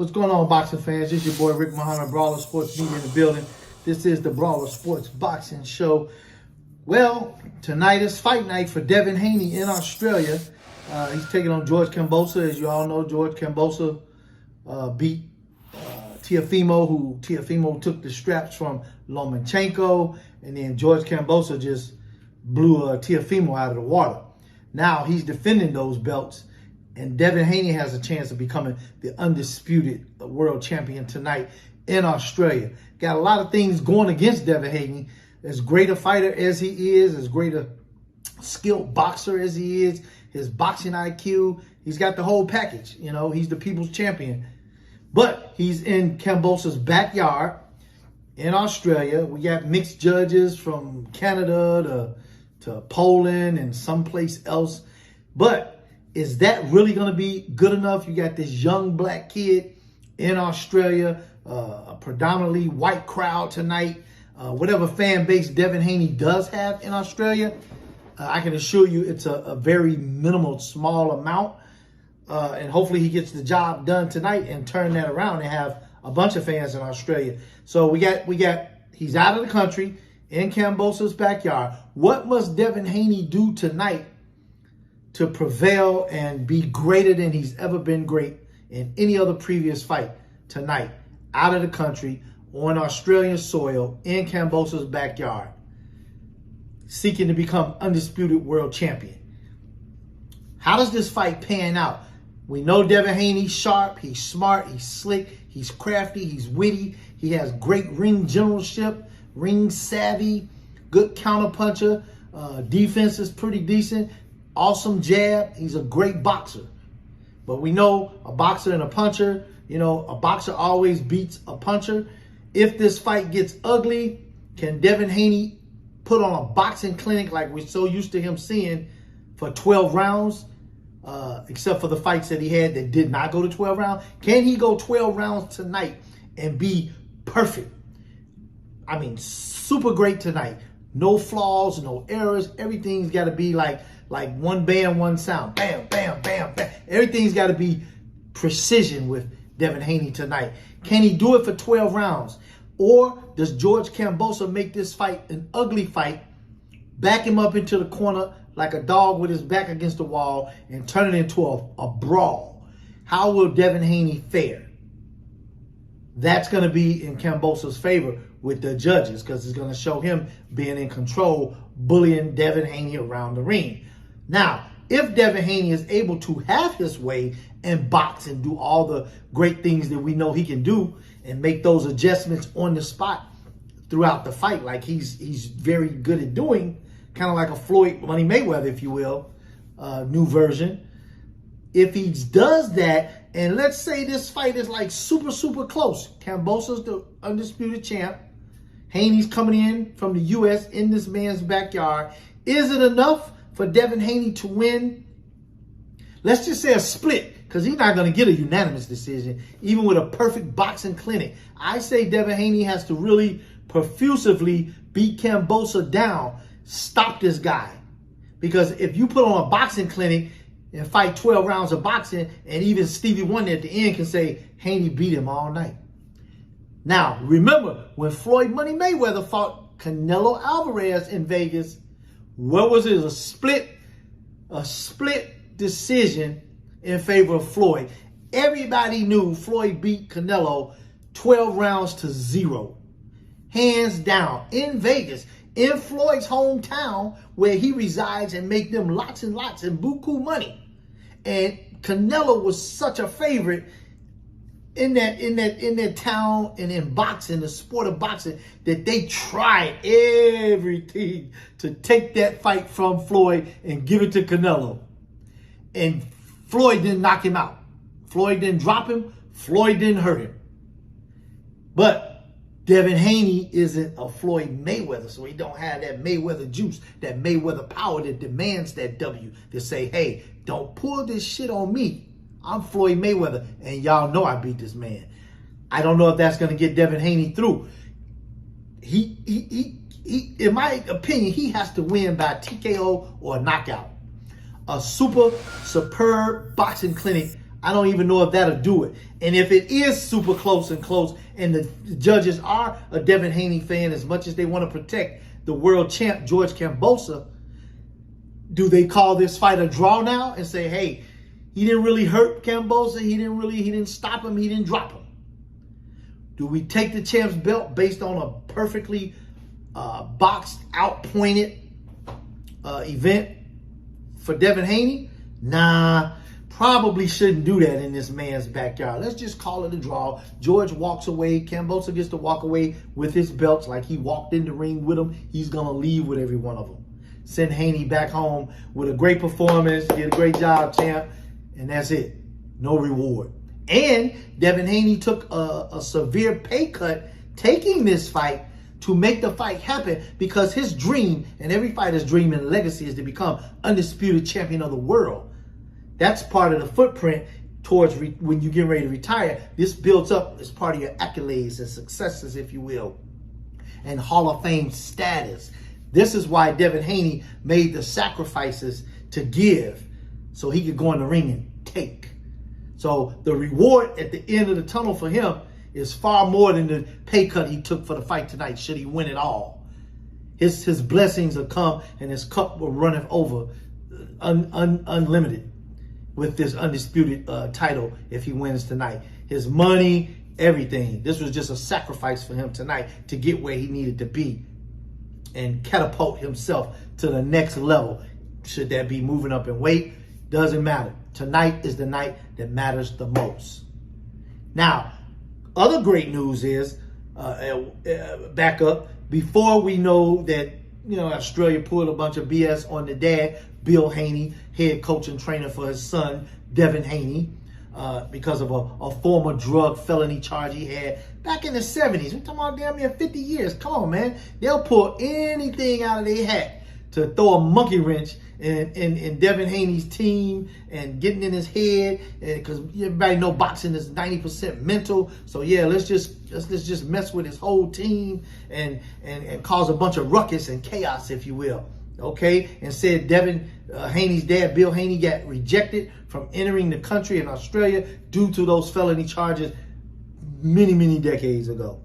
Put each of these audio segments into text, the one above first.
What's going on, boxing fans? This is your boy Rick Muhammad, Brawlers Sports Media in the building. This is the Brawlers Sports Boxing Show. Well, tonight is fight night for Devin Haney in Australia. He's taking on George Kamboso. As you all know, George Kamboso beat Teofimo took the straps from Lomachenko, and then George Kamboso just blew Teofimo out of the water. Now he's defending those belts, and Devin Haney has a chance of becoming the undisputed world champion tonight in Australia. Got a lot of things going against Devin Haney. As great a fighter as he is, as great a skilled boxer as he is, his boxing IQ, he's got the whole package. You know, he's the people's champion. But he's in Kamboso's backyard in Australia. We got mixed judges from Canada to Poland and someplace else. But is that really going to be good enough? You got this young black kid in Australia, a predominantly white crowd tonight. Whatever fan base Devin Haney does have in Australia, I can assure you it's a very minimal, small amount. And hopefully he gets the job done tonight and turn that around and have a bunch of fans in Australia. So he's out of the country in Kamboso's backyard. What must Devin Haney do tonight to prevail and be greater than he's ever been great in any other previous fight tonight? Out of the country, on Australian soil, in Kamboso's backyard, seeking to become undisputed world champion. How does this fight pan out? We know Devin Haney's sharp, he's smart, he's slick, he's crafty, he's witty, he has great ring generalship, ring savvy, good counterpuncher, defense is pretty decent, awesome jab, he's a great boxer. But we know a boxer and a puncher, you know, a boxer always beats a puncher. If this fight gets ugly, can Devin Haney put on a boxing clinic like we're so used to him seeing for 12 rounds? Except for the fights that he had that did not go to 12 rounds. Can he go 12 rounds tonight and be perfect? I mean, super great tonight. No flaws, no errors. Everything's got to be like one band, one sound. Bam, bam, bam, bam. Everything's got to be precision with Devin Haney tonight. Can he do it for 12 rounds? Or does George Kamboso make this fight an ugly fight, back him up into the corner like a dog with his back against the wall, and turn it into a brawl? How will Devin Haney fare? That's going to be in Kamboso's favor with the judges, because it's going to show him being in control, bullying Devin Haney around the ring. Now, if Devin Haney is able to have his way and box and do all the great things that we know he can do and make those adjustments on the spot throughout the fight like he's very good at doing, kind of like a Floyd Money Mayweather, if you will, new version. If he does that, and let's say this fight is like super, super close. Kamboso's the undisputed champ. Haney's coming in from the U.S. in this man's backyard. Is it enough for Devin Haney to win? Let's just say a split, because he's not going to get a unanimous decision, even with a perfect boxing clinic. I say Devin Haney has to really profusively beat Kamboso down, stop this guy. Because if you put on a boxing clinic and fight 12 rounds of boxing, and even Stevie Wonder at the end can say Haney beat him all night. Now, remember, when Floyd Money Mayweather fought Canelo Alvarez in Vegas, what was it? A split decision in favor of Floyd. Everybody knew Floyd beat Canelo 12 rounds to 0. Hands down, in Vegas, in Floyd's hometown where he resides and make them lots and lots and buku money. And Canelo was such a favorite in that town and in boxing, the sport of boxing, that they tried everything to take that fight from Floyd and give it to Canelo. And Floyd didn't knock him out. Floyd didn't drop him. Floyd didn't hurt him. But Devin Haney isn't a Floyd Mayweather, so he don't have that Mayweather juice, that Mayweather power that demands that W, to say, hey, don't pull this shit on me. I'm Floyd Mayweather, and y'all know I beat this man. I don't know if that's going to get Devin Haney through. He, in my opinion, he has to win by TKO or knockout. A superb boxing clinic I don't even know if that'll do it. And if it is super close and the judges are a Devin Haney fan as much as they want to protect the world champ, George Kamboso, do they call this fight a draw now and say, hey, he didn't really hurt Kamboso, he didn't stop him, he didn't drop him? Do we take the champ's belt based on a perfectly boxed out, pointed event for Devin Haney? Nah, probably shouldn't do that in this man's backyard. Let's just call it a draw. George walks away. Kamboso gets to walk away with his belts like he walked in the ring with them. He's going to leave with every one of them. Send Haney back home with a great performance. Did a great job, champ. And that's it. No reward. And Devin Haney took a severe pay cut taking this fight to make the fight happen, because his dream, and every fighter's dream and legacy, is to become undisputed champion of the world. That's part of the footprint towards when you get ready to retire. This builds up as part of your accolades and successes, if you will, and Hall of Fame status. This is why Devin Haney made the sacrifices to give so he could go in the ring and take. So the reward at the end of the tunnel for him is far more than the pay cut he took for the fight tonight, should he win it all. His blessings will come and his cup will run over unlimited with this undisputed title if he wins tonight. His money, everything. This was just a sacrifice for him tonight to get where he needed to be and catapult himself to the next level. Should that be moving up in weight? Doesn't matter. Tonight is the night that matters the most. Now, other great news is, back up, before we know that, Australia pulled a bunch of BS on the dad, Bill Haney, head coach and trainer for his son, Devin Haney, because of a former drug felony charge he had back in the 70s. We're talking about damn near 50 years. Come on, man. They'll pull anything out of their hat to throw a monkey wrench in Devin Haney's team and getting in his head, because everybody know boxing is 90% mental. So yeah, let's just mess with his whole team and cause a bunch of ruckus and chaos, if you will. Okay, and said Devin Haney's dad, Bill Haney, got rejected from entering the country in Australia due to those felony charges many decades ago.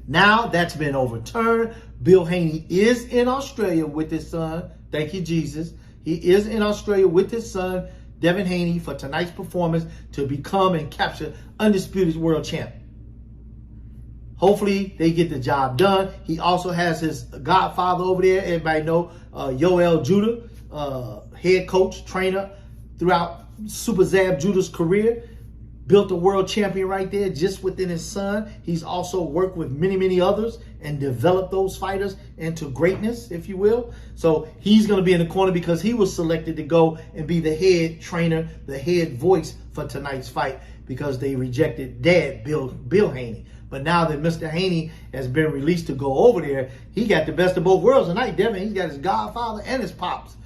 Now that's been overturned. Bill Haney is in Australia with his son. Thank you, Jesus. He is in Australia with his son, Devin Haney, for tonight's performance to become and capture undisputed world champ. Hopefully they get the job done. He also has his godfather over there. Everybody know Yoel Judah, head coach, trainer throughout Super Zab Judah's career. Built a world champion right there just within his son. He's also worked with many others and developed those fighters into greatness, if you will. So he's going to be in the corner because he was selected to go and be the head trainer, the head voice for tonight's fight, because they rejected dad, Bill Haney. But now that Mr. Haney has been released to go over there, he got the best of both worlds tonight, Devin. He's got his godfather and his pops.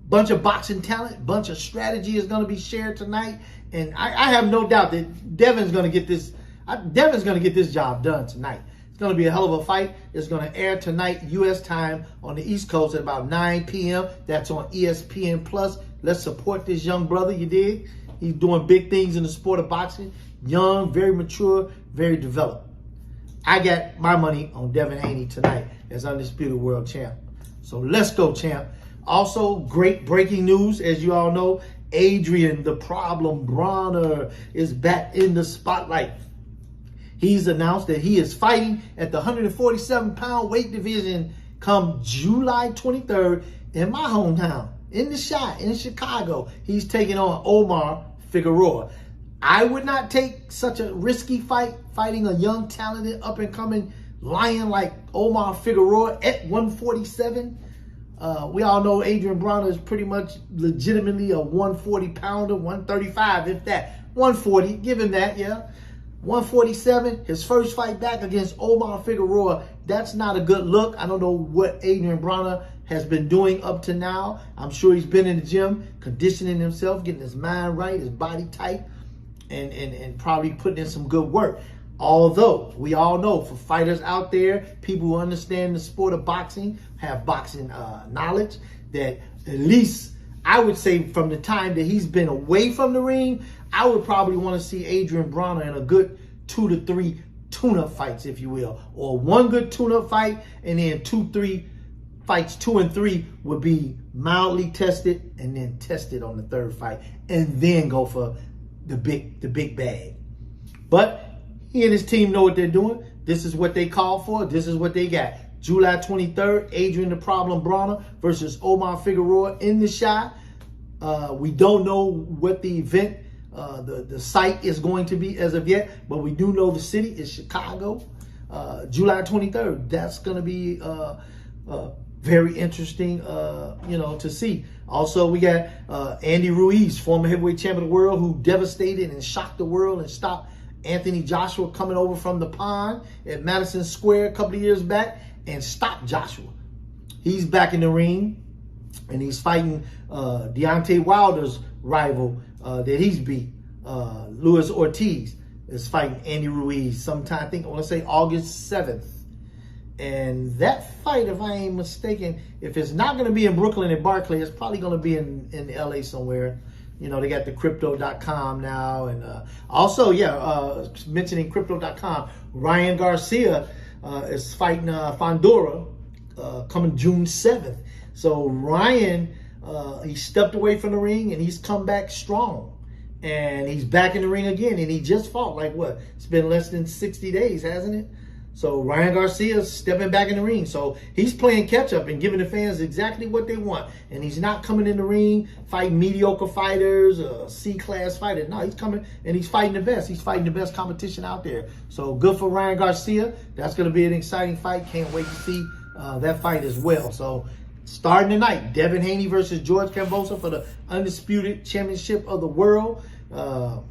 Bunch of boxing talent, bunch of strategy is going to be shared tonight. And I have no doubt that Devin's going to get this. Devin's going to get this job done tonight. It's going to be a hell of a fight. It's going to air tonight, U.S. time, on the East Coast at about 9 p.m. That's on ESPN Plus. Let's support this young brother. You dig? He's doing big things in the sport of boxing. Young, very mature, very developed. I got my money on Devin Haney tonight as undisputed world champ. So let's go, champ. Also, great breaking news, as you all know. ADRIEN, the problem BRONER, is back in the spotlight. He's announced that he is fighting at the 147-pound weight division come July 23rd in my hometown, in the shot, in Chicago. He's taking on OMAR Figueroa. I would not take such a risky fight, fighting a young, talented, up-and-coming lion like OMAR Figueroa at 147. We all know Adrian Brawner is pretty much legitimately a 140-pounder, 135, if that. 140, give him that, yeah. 147, his first fight back against OMAR Figueroa, that's not a good look. I don't know what Adrian Brawner has been doing up to now. I'm sure he's been in the gym, conditioning himself, getting his mind right, his body tight, and probably putting in some good work. Although, we all know, for fighters out there, people who understand the sport of boxing, have boxing knowledge, that at least I would say from the time that he's been away from the ring, I would probably want to see Adrian Bronner in a good 2 to 3 tune-up fights, if you will. Or one good tune-up fight, and then 2-3 fights, 2 and 3 would be mildly tested, and then tested on the third fight, and then go for the big bag. But he and his team know what they're doing. This is what they called for. This is what they got. July 23rd, Adrian the Problem Brawner versus Omar Figueroa in the Chi. We don't know what the event, the site is going to be as of yet, but we do know the city is Chicago. July 23rd. That's going to be very interesting, to see. Also, we got Andy Ruiz, former heavyweight champion of the world, who devastated and shocked the world and stopped Anthony Joshua coming over from the pond at Madison Square a couple of years back and stopped Joshua. He's back in the ring, and he's fighting Deontay Wilder's rival that he's beat. Luis Ortiz is fighting Andy Ruiz sometime, I want to say August 7th. And that fight, if I ain't mistaken, if it's not going to be in Brooklyn at Barclays, it's probably going to be in LA somewhere. They got the crypto.com now. And also, mentioning crypto.com, Ryan Garcia is fighting Fondura coming June 7th. So Ryan, he stepped away from the ring and he's come back strong. And he's back in the ring again. And he just fought, it's been less than 60 days, hasn't it? So Ryan Garcia is stepping back in the ring. So he's playing catch up and giving the fans exactly what they want. And he's not coming in the ring fighting mediocre fighters, C-class fighters. No, he's coming and he's fighting the best. He's fighting the best competition out there. So good for Ryan Garcia. That's going to be an exciting fight. Can't wait to see that fight as well. So starting tonight, Devin Haney versus George Kamboso for the undisputed championship of the world. And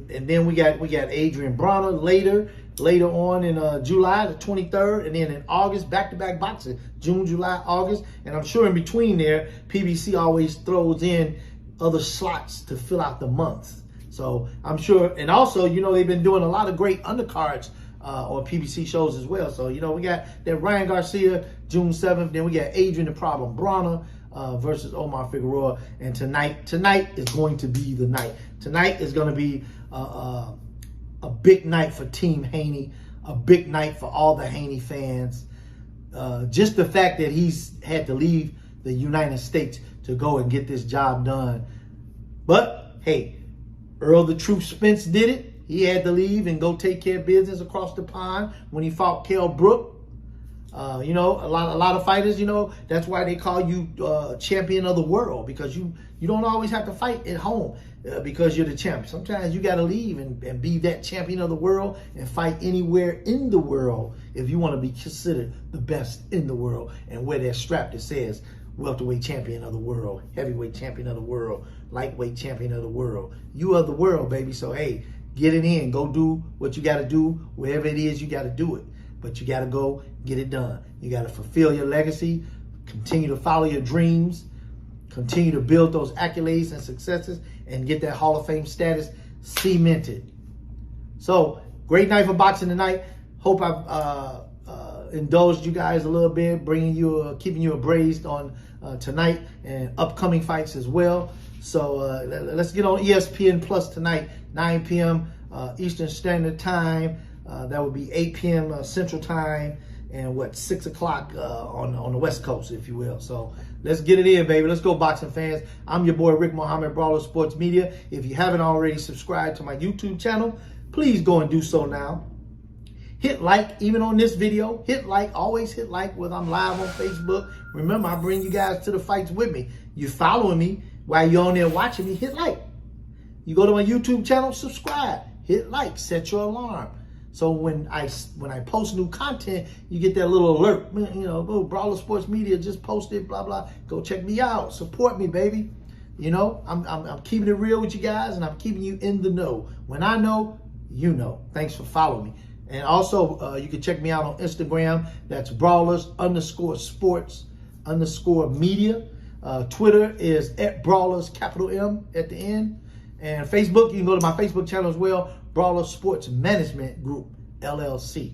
then we got Adrian Bronner later on in July the 23rd, and then in August, back-to-back boxing, June, July, August. And I'm sure in between there, PBC always throws in other slots to fill out the months. So I'm sure, and also, they've been doing a lot of great undercards on PBC shows as well. So, we got that Ryan Garcia, June 7th. Then we got Adrian the Problem Bronner versus Omar Figueroa. And tonight is going to be the night. Tonight is going to be a big night for Team Haney, a big night for all the Haney fans. Just the fact that he's had to leave the United States to go and get this job done. But, hey, Earl the Truth Spence did it. He had to leave and go take care of business across the pond when he fought Kell Brook. A lot of fighters, that's why they call you champion of the world, because you don't always have to fight at home because you're the champ. Sometimes you got to leave and be that champion of the world and fight anywhere in the world if you want to be considered the best in the world and wear that strap that says welterweight champion of the world, heavyweight champion of the world, lightweight champion of the world. You are the world, baby. So, hey, get it in. Go do what you got to do. Wherever it is, you got to do it. But you got to go get it done. You got to fulfill your legacy, continue to follow your dreams, continue to build those accolades and successes, and get that Hall of Fame status cemented. So, great night for boxing tonight. Hope I've indulged you guys a little bit, keeping you abreast on tonight and upcoming fights as well. So, let's get on ESPN Plus tonight, 9 p.m. Eastern Standard Time. That would be 8 p.m. Central Time, and 6 o'clock on the West Coast, if you will. So let's get it in, baby. Let's go, boxing fans. I'm your boy, Rick Mohammed, Brawlers Sports Media. If you haven't already subscribed to my YouTube channel, please go and do so now. Hit like, even on this video. Hit like, always hit like whether I'm live on Facebook. Remember, I bring you guys to the fights with me. You following me while you're on there watching me, hit like. You go to my YouTube channel, subscribe. Hit like, set your alarm. So when I post new content, you get that little alert. Brawler Sports Media just posted, blah, blah. Go check me out. Support me, baby. I'm keeping it real with you guys, and I'm keeping you in the know. When I know, you know. Thanks for following me. And also, you can check me out on Instagram. That's Brawlers_sports_media. Twitter is @Brawlers, capital M at the end. And Facebook, you can go to my Facebook channel as well, Brawler Sports Management Group, LLC.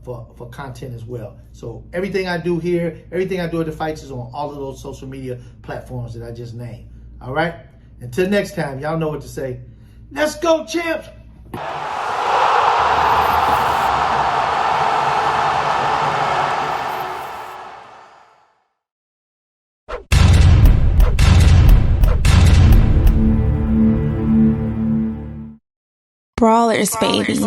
for content as well. So everything I do here, everything I do at the fights is on all of those social media platforms that I just named. All right? Until next time, y'all know what to say. Let's go, champs! Brawlers, baby.